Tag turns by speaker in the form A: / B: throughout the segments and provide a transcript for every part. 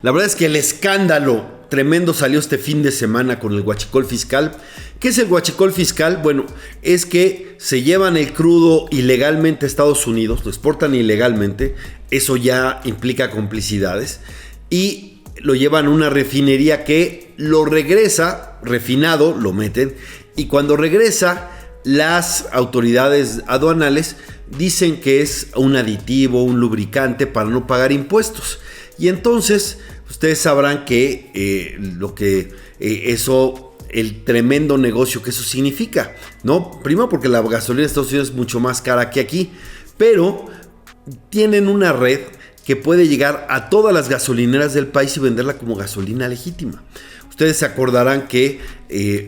A: La verdad es que el escándalo tremendo salió este fin de semana con el huachicol fiscal. ¿Qué es el huachicol fiscal? Bueno, es que se llevan el crudo ilegalmente a Estados Unidos, lo exportan ilegalmente, eso ya implica complicidades, y lo llevan a una refinería que lo regresa, refinado, lo meten, y cuando regresa, las autoridades aduanales dicen que es un aditivo, un lubricante para no pagar impuestos. Y entonces ustedes sabrán que el tremendo negocio que eso significa, ¿no? Primero porque la gasolina de Estados Unidos es mucho más cara que aquí, pero tienen una red que puede llegar a todas las gasolineras del país y venderla como gasolina legítima. Ustedes se acordarán que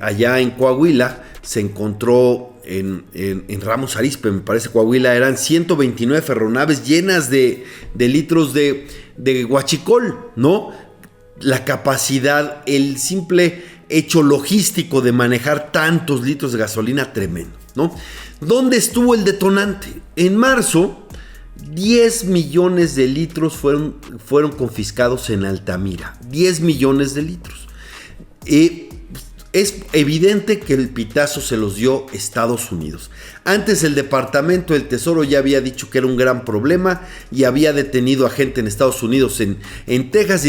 A: allá en Coahuila se encontró en Ramos Arizpe, me parece, Coahuila, eran 129 ferronaves llenas de litros de huachicol, ¿no? La capacidad, el simple hecho logístico de manejar tantos litros de gasolina, tremendo, ¿no? ¿Dónde estuvo el detonante? En marzo, 10 millones de litros fueron confiscados en Altamira. 10 millones de litros. Es evidente que el pitazo se los dio Estados Unidos. Antes el Departamento del Tesoro ya había dicho que era un gran problema y había detenido a gente en Estados Unidos, en Texas,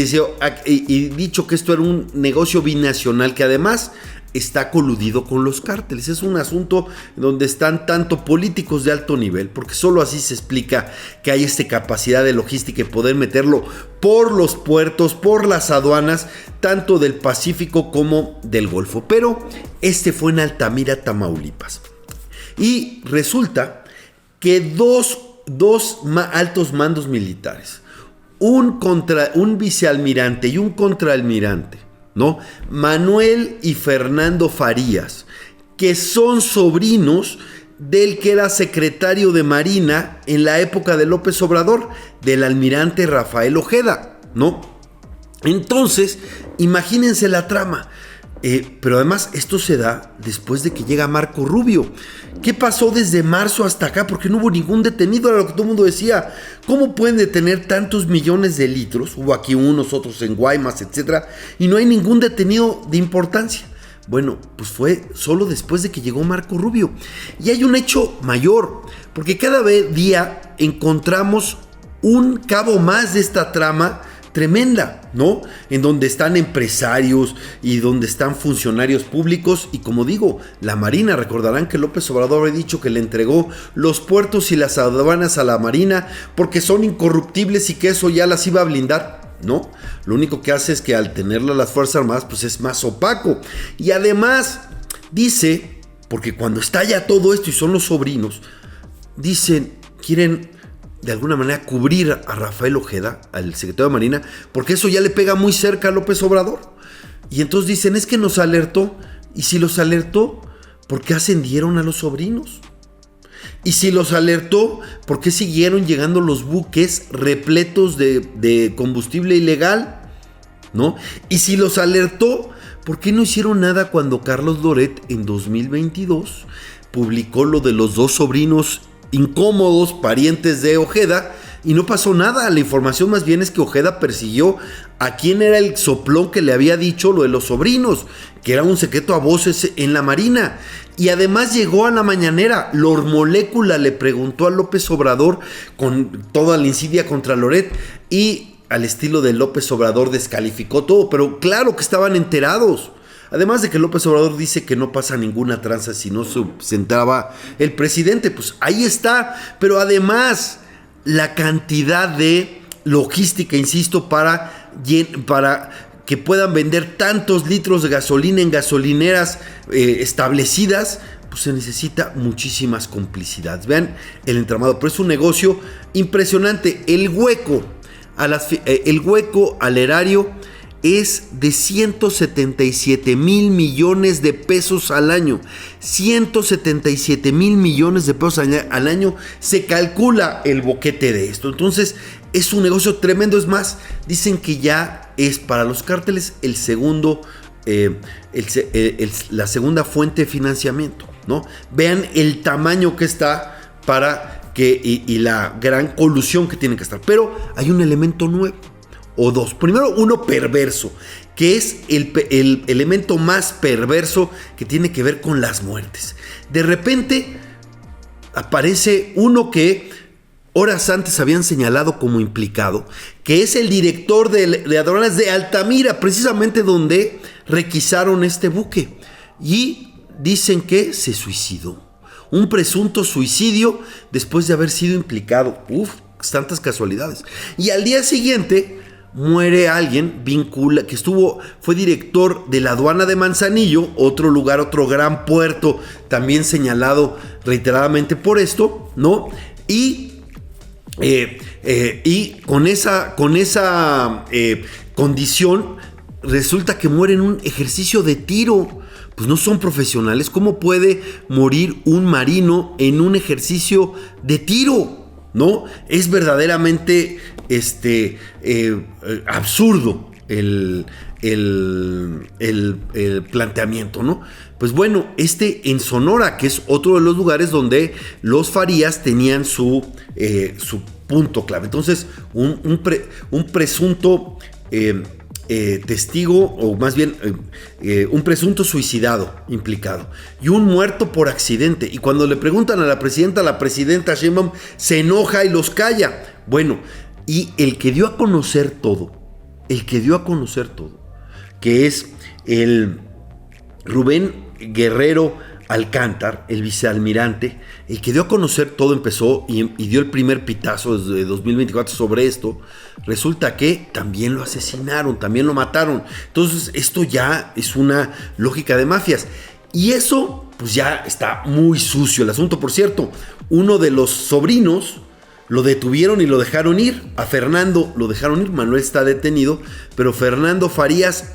A: y dicho que esto era un negocio binacional que además está coludido con los cárteles. Es un asunto donde están tanto políticos de alto nivel, porque solo así se explica que hay esta capacidad de logística y poder meterlo por los puertos, por las aduanas, tanto del Pacífico como del Golfo. Pero este fue en Altamira, Tamaulipas. Y resulta que dos altos mandos militares, un vicealmirante y un contraalmirante, ¿no? Manuel y Fernando Farías, que son sobrinos del que era secretario de Marina en la época de López Obrador, del almirante Rafael Ojeda, ¿no? Entonces, imagínense la trama. Pero además esto se da después de que llega Marco Rubio. ¿Qué pasó desde marzo hasta acá? Porque no hubo ningún detenido, era lo que todo el mundo decía. ¿Cómo pueden detener tantos millones de litros? Hubo aquí unos, otros en Guaymas, etcétera, y no hay ningún detenido de importancia. Bueno, pues fue solo después de que llegó Marco Rubio. Y hay un hecho mayor, porque cada día encontramos un cabo más de esta trama tremenda, ¿no? En donde están empresarios y donde están funcionarios públicos y, como digo, la Marina. Recordarán que López Obrador había dicho que le entregó los puertos y las aduanas a la Marina porque son incorruptibles y que eso ya las iba a blindar, ¿no? Lo único que hace es que al tenerlas las Fuerzas Armadas, pues es más opaco. Y además dice, porque cuando estalla todo esto y son los sobrinos, dicen, quieren de alguna manera cubrir a Rafael Ojeda, al secretario de Marina, porque eso ya le pega muy cerca a López Obrador. Y entonces dicen, es que nos alertó. Y si los alertó, ¿por qué ascendieron a los sobrinos? Y si los alertó, ¿por qué siguieron llegando los buques repletos de combustible ilegal? ¿No? Y si los alertó, ¿por qué no hicieron nada cuando Carlos Loret en 2022 publicó lo de los dos sobrinos incómodos, parientes de Ojeda, y no pasó nada? La información más bien es que Ojeda persiguió a quien era el soplón que le había dicho lo de los sobrinos, que era un secreto a voces en la Marina. Y además llegó a la mañanera. Lord Molécula le preguntó a López Obrador con toda la insidia contra Loret y al estilo de López Obrador descalificó todo, pero claro que estaban enterados. Además de que López Obrador dice que no pasa ninguna tranza si no se entraba el presidente, pues ahí está. Pero además, la cantidad de logística, insisto, para que puedan vender tantos litros de gasolina en gasolineras establecidas, pues se necesita muchísimas complicidades. Vean el entramado, pero es un negocio impresionante. El hueco al erario es de 177 mil millones de pesos al año. 177 mil millones de pesos al año se calcula el boquete de esto. Entonces es un negocio tremendo. Es más, dicen que ya es para los cárteles la segunda fuente de financiamiento, ¿no? Vean el tamaño que está y la gran colusión que tienen que estar. Pero hay un elemento nuevo. o dos. Primero, uno perverso, que es el elemento más perverso que tiene que ver con las muertes. De repente aparece uno que horas antes habían señalado como implicado, que es el director de aduanas de Altamira, precisamente donde requisaron este buque. Y dicen que se suicidó. Un presunto suicidio después de haber sido implicado. Tantas casualidades. Y al día siguiente muere alguien fue director de la aduana de Manzanillo, otro lugar, otro gran puerto, también señalado reiteradamente por esto, ¿no? Y con esa condición resulta que muere en un ejercicio de tiro. Pues no son profesionales. ¿Cómo puede morir un marino en un ejercicio de tiro? ¿No? Es verdaderamente absurdo el planteamiento, ¿no? Pues bueno, en Sonora, que es otro de los lugares donde los Farías tenían su punto clave. Entonces, un presunto testigo, o más bien un presunto suicidado implicado y un muerto por accidente. Y cuando le preguntan a la presidenta Sheinbaum se enoja y los calla. Bueno, y el que dio a conocer todo, que es el Rubén Guerrero Alcántar, el vicealmirante, el que dio a conocer todo, empezó y dio el primer pitazo desde 2024 sobre esto. Resulta que también lo asesinaron, también lo mataron. Entonces esto ya es una lógica de mafias. Y eso pues ya está muy sucio el asunto. Por cierto, uno de los sobrinos lo detuvieron y lo dejaron ir. A Fernando lo dejaron ir, Manuel está detenido, pero Fernando Farías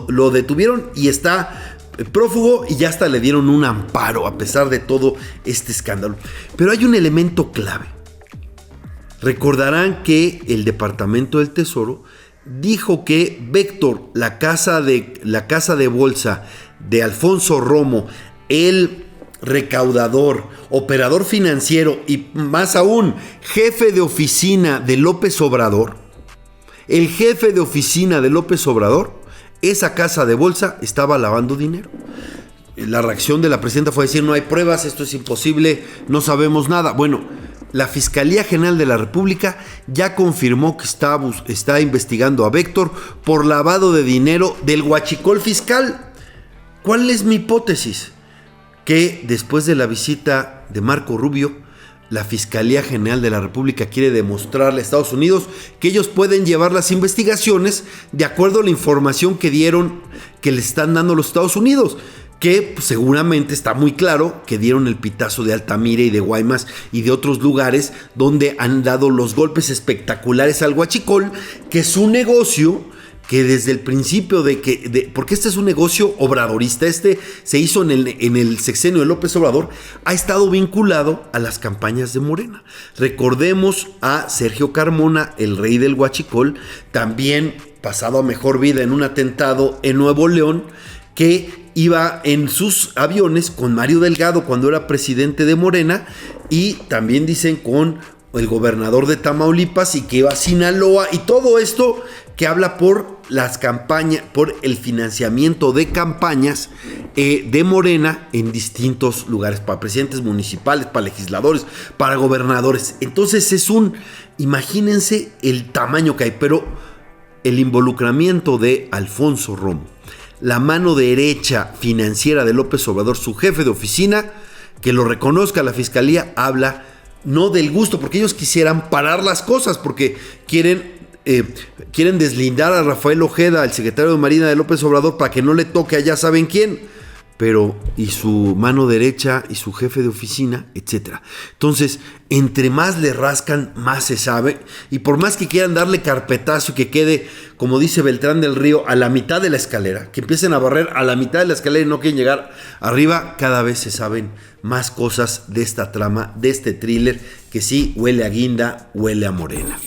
A: lo detuvieron y está prófugo, y ya hasta le dieron un amparo a pesar de todo este escándalo. Pero hay un elemento clave. Recordarán que el Departamento del Tesoro dijo que Vector, la casa de bolsa de Alfonso Romo, el recaudador, operador financiero y más aún jefe de oficina de López Obrador, esa casa de bolsa estaba lavando dinero. La reacción de la presidenta fue decir: no hay pruebas, esto es imposible, no sabemos nada. Bueno, la Fiscalía General de la República ya confirmó que está investigando a Vector por lavado de dinero del huachicol fiscal. ¿Cuál es mi hipótesis? Que después de la visita de Marco Rubio, la Fiscalía General de la República quiere demostrarle a Estados Unidos que ellos pueden llevar las investigaciones de acuerdo a la información que le están dando los Estados Unidos, que pues, seguramente está muy claro que dieron el pitazo de Altamira y de Guaymas y de otros lugares donde han dado los golpes espectaculares al huachicol, que es un negocio que desde el principio porque este es un negocio obradorista, se hizo en el sexenio de López Obrador, ha estado vinculado a las campañas de Morena. Recordemos a Sergio Carmona, el rey del huachicol, también pasado a mejor vida en un atentado en Nuevo León, que iba en sus aviones con Mario Delgado cuando era presidente de Morena, y también dicen con el gobernador de Tamaulipas, y que iba a Sinaloa, y todo esto que habla por las campañas, por el financiamiento de campañas de Morena en distintos lugares, para presidentes municipales, para legisladores, para gobernadores. Entonces imagínense el tamaño que hay, pero el involucramiento de Alfonso Romo, la mano derecha financiera de López Obrador, su jefe de oficina, que lo reconozca la Fiscalía, habla no del gusto, porque ellos quisieran parar las cosas, porque quieren deslindar a Rafael Ojeda, el secretario de Marina de López Obrador, para que no le toque a ya saben quién, pero y su mano derecha y su jefe de oficina, etcétera. Entonces, entre más le rascan, más se sabe, y por más que quieran darle carpetazo y que quede, como dice Beltrán del Río, a la mitad de la escalera, que empiecen a barrer a la mitad de la escalera y no quieren llegar arriba, cada vez se saben más cosas de esta trama, de este thriller, que sí huele a guinda, huele a Morena.